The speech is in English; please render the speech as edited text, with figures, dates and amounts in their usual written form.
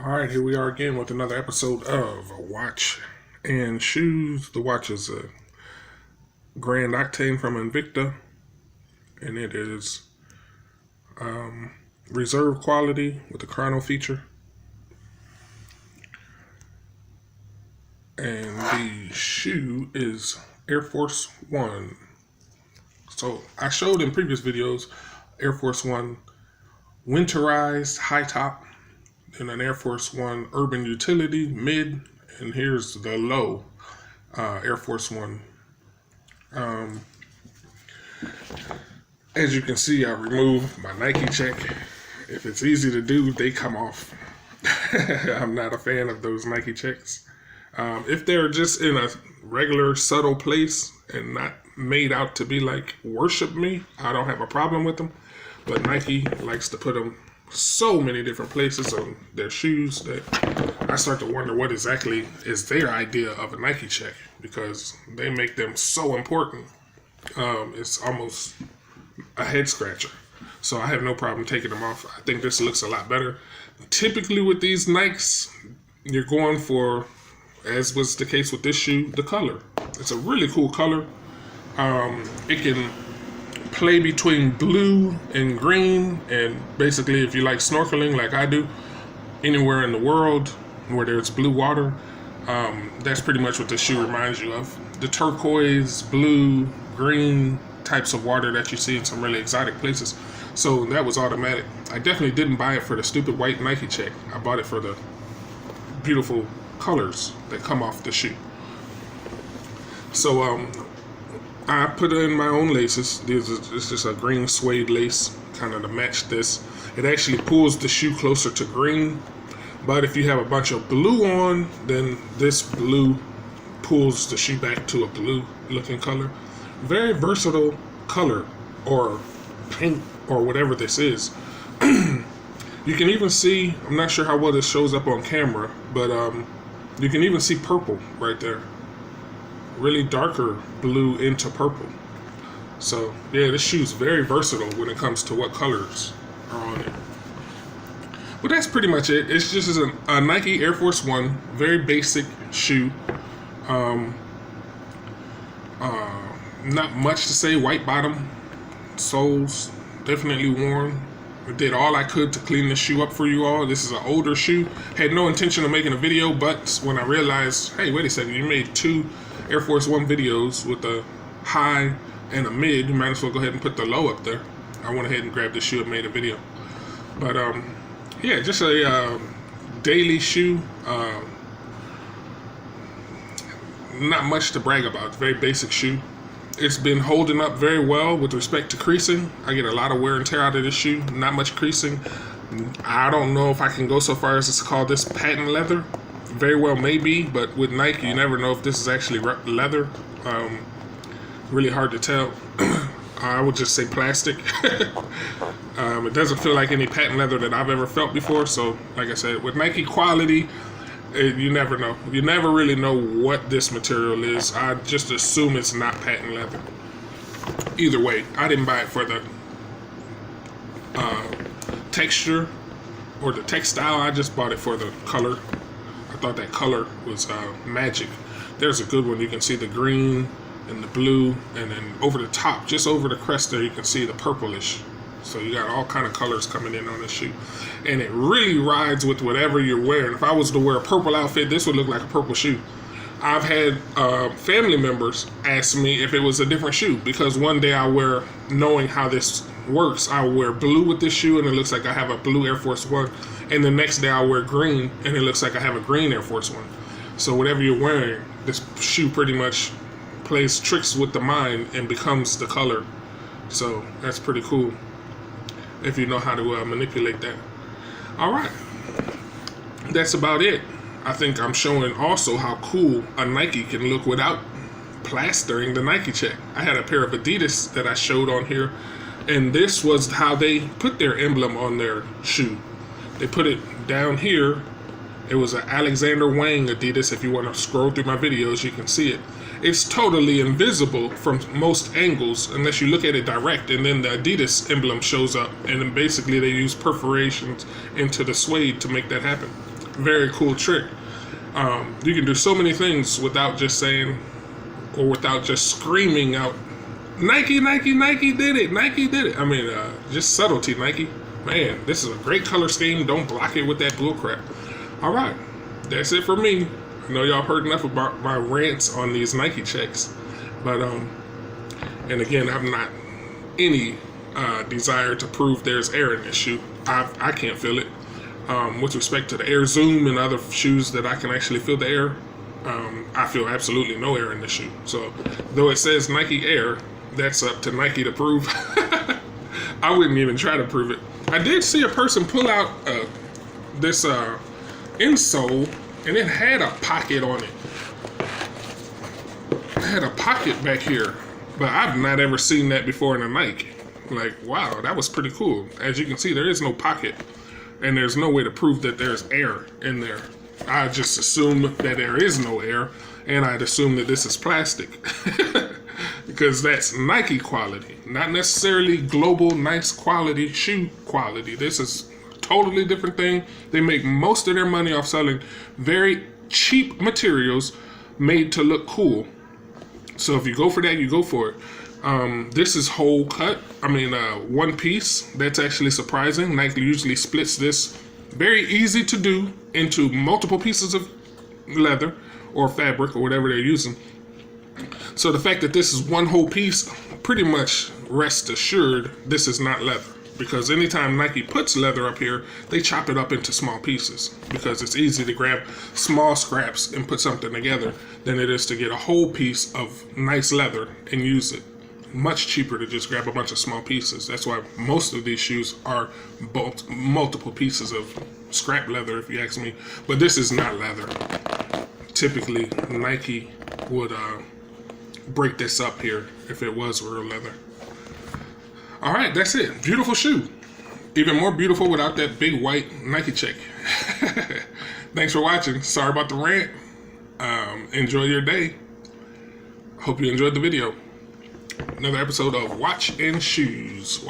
All right, here we are again with another episode of Watch and Shoes. The watch is a Grand Octane from Invicta, and it is reserve quality with the chrono feature. And the shoe is Air Force One. So I showed in previous videos Air Force One winterized high top, and an Air Force One urban utility mid, and here's the low Air Force One. As you can see, I removed my Nike check. If it's easy to do, they come off. I'm not a fan of those Nike checks. If they're just in a regular subtle place and not made out to be like worship me, I don't have a problem with them. But Nike likes to put them so many different places on their shoes that I start to wonder what exactly is their idea of a Nike check, because they make them so important. It's almost a head scratcher. So I have no problem taking them off. I think this looks a lot better. Typically with these Nikes, you're going for, as was the case with this shoe, the color. It's a really cool color. It can play between blue and green, and basically if you like snorkeling like I do, anywhere in the world where there's blue water, that's pretty much what this shoe reminds you of. The turquoise, blue, green types of water that you see in some really exotic places. So that was automatic. I definitely didn't buy it for the stupid white Nike check. I bought it for the beautiful colors that come off the shoe. So I put in my own laces. This is just a green suede lace, kind of to match this. It actually pulls the shoe closer to green, but if you have a bunch of blue on, then this blue pulls the shoe back to a blue looking color. Very versatile color, or paint, or whatever this is. You can even see, I'm not sure how well this shows up on camera, but you can even see purple right there. Really darker blue into purple. So yeah, this shoe's very versatile when it comes to what colors are on it. But that's pretty much it. It's just a Nike Air Force One, very basic shoe. Not much to say. White bottom, soles definitely worn. I did all I could to clean the shoe up for you all. This is an older shoe. Had no intention of making a video, but when I realized, hey, wait a second, you made two Air Force One videos with a high and a mid, you might as well go ahead and put the low up there. I went ahead and grabbed the shoe and made a video. But yeah, just a daily shoe. Not much to brag about. It's a very basic shoe. It's been holding up very well with respect to creasing. I get a lot of wear and tear out of this shoe. Not much creasing. I don't know if I can go so far as to call this patent leather. Very well may be, but with Nike, you never know if this is actually leather. Really hard to tell. I would just say plastic. It doesn't feel like any patent leather that I've ever felt before. So, like I said, with Nike quality, you never know. You never really know what this material is. I just assume it's not patent leather. Either way, I didn't buy it for the texture or the textile. I just bought it for the color. I thought that color was magic. There's a good one. You can see the green and the blue, and then over the top, just over the crest there, you can see the purplish. So you got all kind of colors coming in on this shoe, and it really rides with whatever you're wearing. If I was to wear a purple outfit, this would look like a purple shoe. I've had family members ask me if it was a different shoe, because one day I wear, knowing how this works, I'll wear blue with this shoe and it looks like I have a blue Air Force One, and the next day I'll wear green and it looks like I have a green Air Force One. So whatever you're wearing, this shoe pretty much plays tricks with the mind and becomes the color. So that's pretty cool if you know how to manipulate that. All right, that's about it. I think I'm showing also how cool a Nike can look without plastering the Nike check. I had a pair of Adidas that I showed on here, and this was how they put their emblem on their shoe. They put it down here. It was an Alexander Wang Adidas. If you want to scroll through my videos, you can see it. It's totally invisible from most angles unless you look at it direct, and then the Adidas emblem shows up, and then basically they use perforations into the suede to make that happen. very cool trick. You can do so many things without just saying, or without just screaming out, Nike, Nike, Nike did it, Nike did it. I mean, just subtlety, Nike. Man, this is a great color scheme. Don't block it with that bull crap. All right, that's it for me. I know y'all heard enough about my rants on these Nike checks, but and again, I'm not any desire to prove there's air in this shoe. I can't feel it. With respect to the Air Zoom and other shoes that I can actually feel the air, I feel absolutely no air in this shoe. So, though it says Nike Air, that's up to Nike to prove. I wouldn't even try to prove it. I did see a person pull out this insole, and it had a pocket on it. It had a pocket back here, but I've not ever seen that before in a Nike. Like, wow, that was pretty cool. As you can see, there is no pocket, and there's no way to prove that there's air in there. I just assume that there is no air, and I'd assume that this is plastic. Because that's Nike quality, not necessarily global nice quality shoe quality. This is a totally different thing. They make most of their money off selling very cheap materials made to look cool. So if you go for that, you go for it. This is whole cut. I mean, one piece. That's actually surprising. Nike usually splits this, very easy to do, into multiple pieces of leather or fabric or whatever they're using. So the fact that this is one whole piece, pretty much rest assured this is not leather. Because anytime Nike puts leather up here, they chop it up into small pieces. Because it's easy to grab small scraps and put something together than it is to get a whole piece of nice leather and use it. Much cheaper to just grab a bunch of small pieces. That's why most of these shoes are multiple pieces of scrap leather, if you ask me. But this is not leather. Typically, Nike would break this up here if it was real leather. All right, that's it. Beautiful shoe. Even more beautiful without that big white Nike check. Thanks for watching. Sorry about the rant. Enjoy your day. Hope you enjoyed the video. Another episode of Watching Shoes.